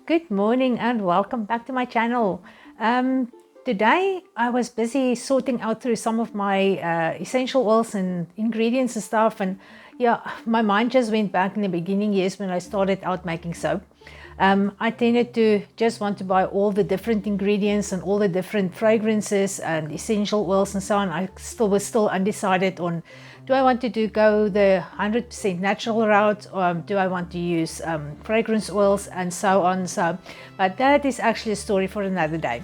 Good morning and welcome back to my channel. Today I was busy sorting out through some of my essential oils and ingredients and stuff, and yeah, my mind just went back in the beginning years when I started out making soap. I tended to just want to buy all the different ingredients and all the different fragrances and essential oils and so on. I was still undecided on, do I want to go the 100% natural route, or do I want to use fragrance oils and so on. But that is actually a story for another day.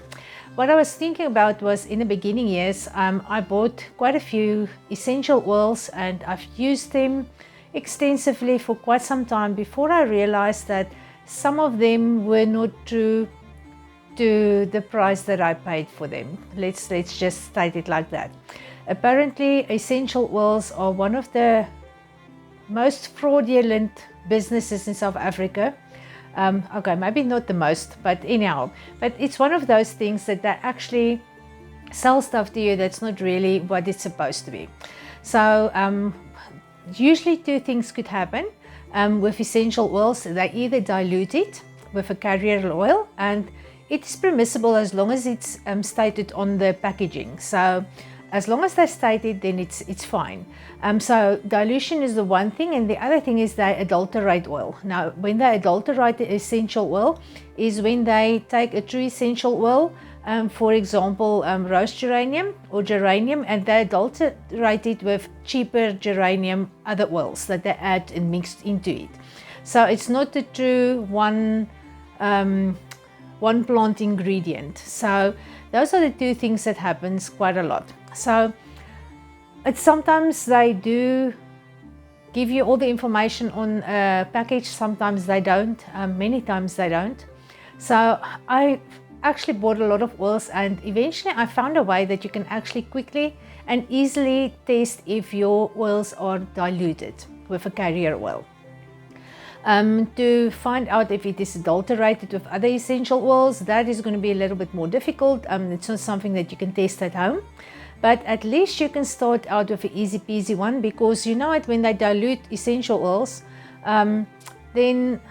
What I was thinking about was, in the beginning years, I bought quite a few essential oils and I've used them extensively for quite some time before I realized that some of them were not true to the price that I paid for them. Let's just state it like that. Apparently, essential oils are one of the most fraudulent businesses in South Africa. Okay, maybe not the most, but anyhow, but it's one of those things that actually sell stuff to you that's not really what it's supposed to be. So usually two things could happen with essential oils. They either dilute it with a carrier oil, and it's permissible as long as it's stated on the packaging. So as long as they state it, then it's fine. So dilution is the one thing, and the other thing is they adulterate oil. Now, when they adulterate the essential oil is when they take a true essential oil, for example, rose geranium or geranium, and they adulterate it with cheaper geranium other oils that they add and mixed into it. So it's not the true one plant ingredient. So those are the two things that happens quite a lot. So sometimes they do give you all the information on a package, sometimes they don't, many times they don't. So I actually bought a lot of oils, and eventually I found a way that you can actually quickly and easily test if your oils are diluted with a carrier oil. To find out if it is adulterated with other essential oils, that is going to be a little bit more difficult. It's not something that you can test at home, but at least you can start out with an easy peasy one, because you know it, when they dilute essential oils, then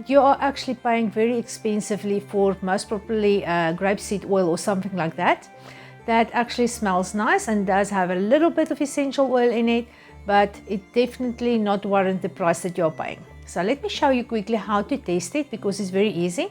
you are actually paying very expensively for most probably grapeseed oil or something like that. That actually smells nice and does have a little bit of essential oil in it, but it definitely not warrant the price that you're paying. So let me show you quickly how to test it, because it's very easy.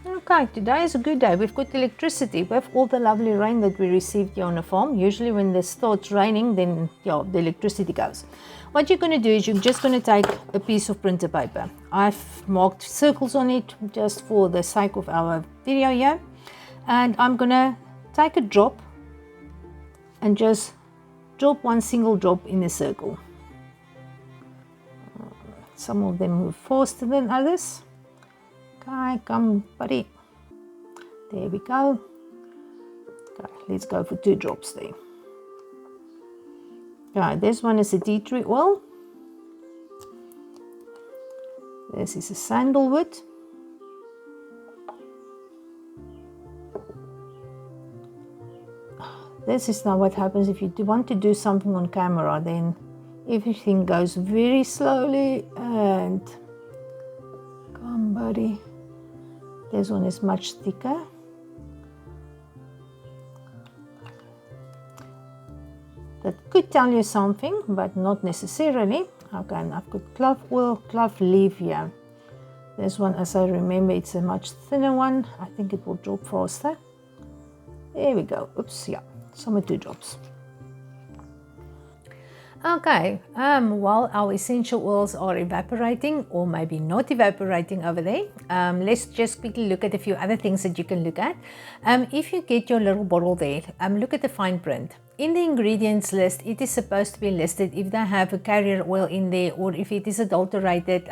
Okay, today is a good day. We've got electricity. We have all the lovely rain that we received here on the farm. Usually when it starts raining, then yeah, the electricity goes. What you're going to do is you're just going to take a piece of printer paper. I've marked circles on it just for the sake of our video here. And I'm going to take a drop and just drop one single drop in a circle. Some of them move faster than others. Okay, come buddy. There we go. Okay, let's go for 2 drops there. Okay, this one is a tea tree oil. This is a sandalwood. This is now what happens if you want to do something on camera, then everything goes very slowly. And come buddy. This one is much thicker. That could tell you something, but not necessarily. Okay, and I've got clove oil, clove leaf here. This one, as I remember, it's a much thinner one. I think it will drop faster. There we go. Oops, yeah, some 2 drops. Okay, while our essential oils are evaporating, or maybe not evaporating over there, let's just quickly look at a few other things that you can look at. If you get your little bottle there, look at the fine print. In the ingredients list, it is supposed to be listed if they have a carrier oil in there, or if it is adulterated,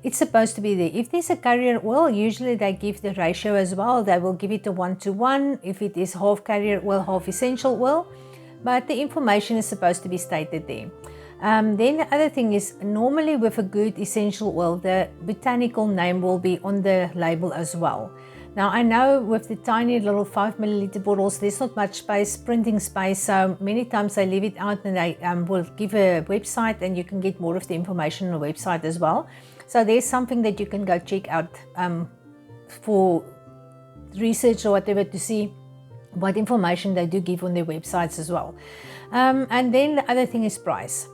it's supposed to be there. If there's a carrier oil, usually they give the ratio as well. They will give it a 1:1 if it is half carrier oil, half essential oil. But the information is supposed to be stated there. Then the other thing is, normally with a good essential oil, the botanical name will be on the label as well. Now I know with the tiny little 5 milliliter bottles, there's not much space, printing space, so many times I leave it out, and they will give a website, and you can get more of the information on the website as well. So there's something that you can go check out for research or whatever to see what information they do give on their websites as well. And then the other thing is price.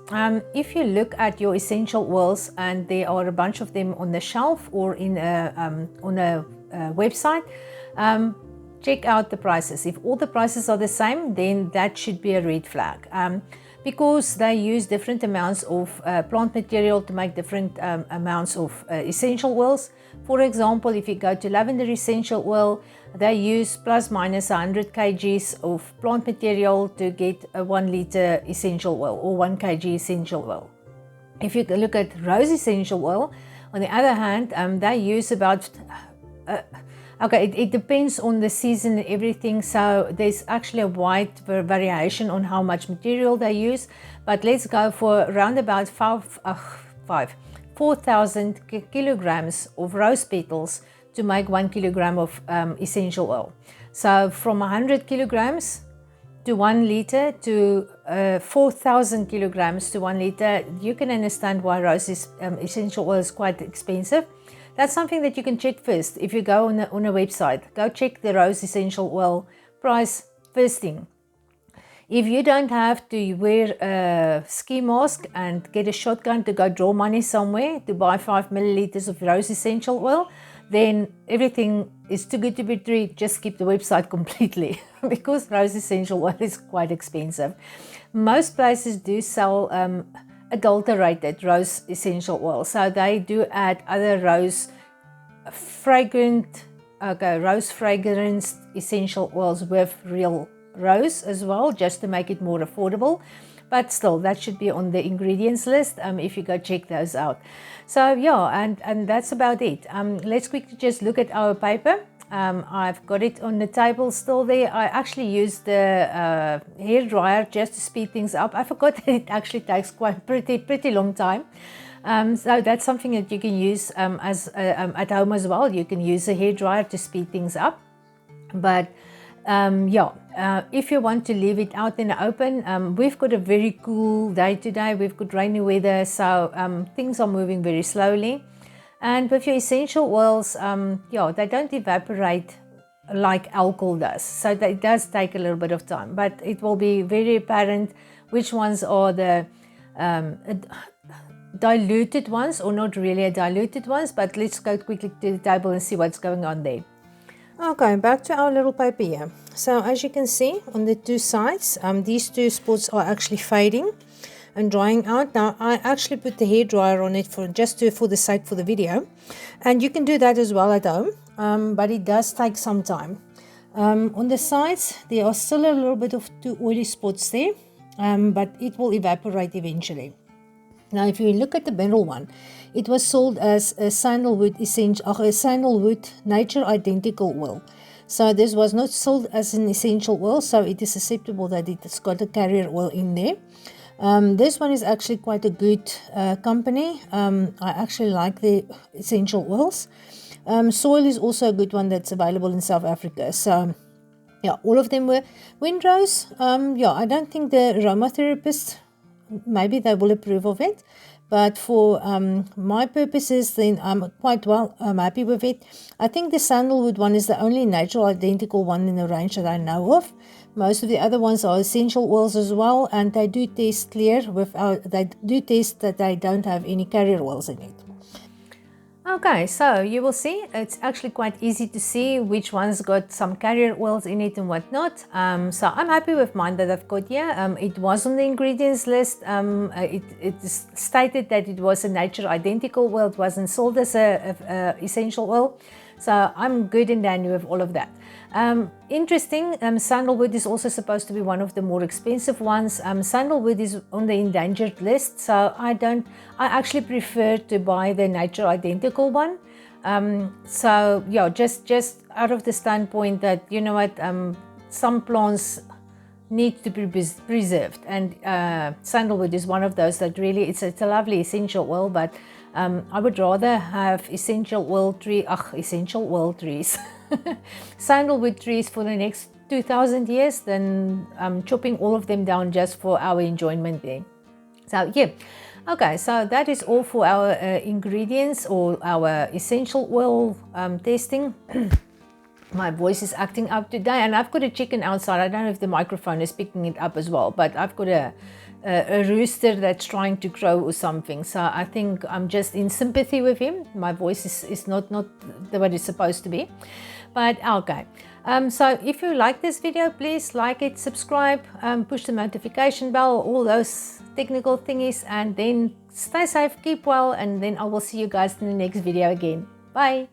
If you look at your essential oils and there are a bunch of them on the shelf or in on a website, check out the prices. If all the prices are the same, then that should be a red flag. Because they use different amounts of plant material to make different amounts of essential oils. For example, if you go to lavender essential oil, they use plus minus 100 kgs of plant material to get a 1 liter essential oil or 1 kg essential oil. If you look at rose essential oil, on the other hand, they use about okay, it depends on the season and everything, so there's actually a wide variation on how much material they use, but let's go for around about 4,000 kilograms of rose petals to make 1 kilogram of essential oil. So from 100 kilograms to 1 liter to 4,000 kilograms to 1 liter, you can understand why rose essential oil is quite expensive. That's something that you can check first. If you go on a website, go check the rose essential oil price first thing. If you don't have to wear a ski mask and get a shotgun to go draw money somewhere to buy 5 milliliters of rose essential oil, then everything is too good to be true. Just skip the website completely because rose essential oil is quite expensive. Most places do sell adulterated rose essential oil, so they do add other rose fragranced essential oils with real rose as well, just to make it more affordable. But still, that should be on the ingredients list if you go check those out. So yeah, and that's about it. Let's quickly just look at our paper. I've got it on the table still there. I actually used the hair dryer just to speed things up. I forgot that it actually takes quite pretty long time. So that's something that you can use at home as well. You can use a hair dryer to speed things up. But if you want to leave it out in the open, we've got a very cool day today. We've got rainy weather, so things are moving very slowly. And with your essential oils, they don't evaporate like alcohol does. So that it does take a little bit of time, but it will be very apparent which ones are the diluted ones or not really diluted ones. But let's go quickly to the table and see what's going on there. Okay, back to our little paper here. So as you can see on the two sides, these two spots are actually fading and drying out. Now I actually put the hair dryer on it for the sake for the video, and you can do that as well at home, but it does take some time. On the sides there are still a little bit of two oily spots there, but it will evaporate eventually. Now if you look at the middle one, it was sold as a sandalwood nature identical oil. So this was not sold as an essential oil, so it is susceptible that it's got a carrier oil in there. This one is actually quite a good company. I actually like the essential oils. Soil is also a good one that's available in South Africa. So yeah, all of them were windrose. I don't think the aromatherapists, maybe they will approve of it, but for my purposes, then I'm happy with it. I think the sandalwood one is the only natural identical one in the range that I know of. Most of the other ones are essential oils as well, and they do taste clear they do taste that they don't have any carrier oils in it. Okay, so you will see it's actually quite easy to see which ones got some carrier oils in it and what not. So I'm happy with mine that I've got here. It was on the ingredients list. It is stated that it was a nature identical oil. It wasn't sold as a essential oil. So I'm good and dandy with all of that. Interesting, sandalwood is also supposed to be one of the more expensive ones. Sandalwood is on the endangered list, so I actually prefer to buy the nature identical one. So yeah, just out of the standpoint that, you know what, some plants need to be preserved, and sandalwood is one of those that really, it's a lovely essential oil, but I would rather have essential oil trees sandalwood trees for the next 2,000 years than chopping all of them down just for our enjoyment there. So yeah, Okay, so that is all for our ingredients or our essential oil testing. My voice is acting up today, and I've got a chicken outside. I don't know if the microphone is picking it up as well, but I've got a rooster that's trying to crow or something. So I think I'm just in sympathy with him. My voice is not the way it's supposed to be. But okay. So if you like this video, please like it, subscribe, push the notification bell, all those technical thingies, and then stay safe, keep well, and then I will see you guys in the next video again. Bye.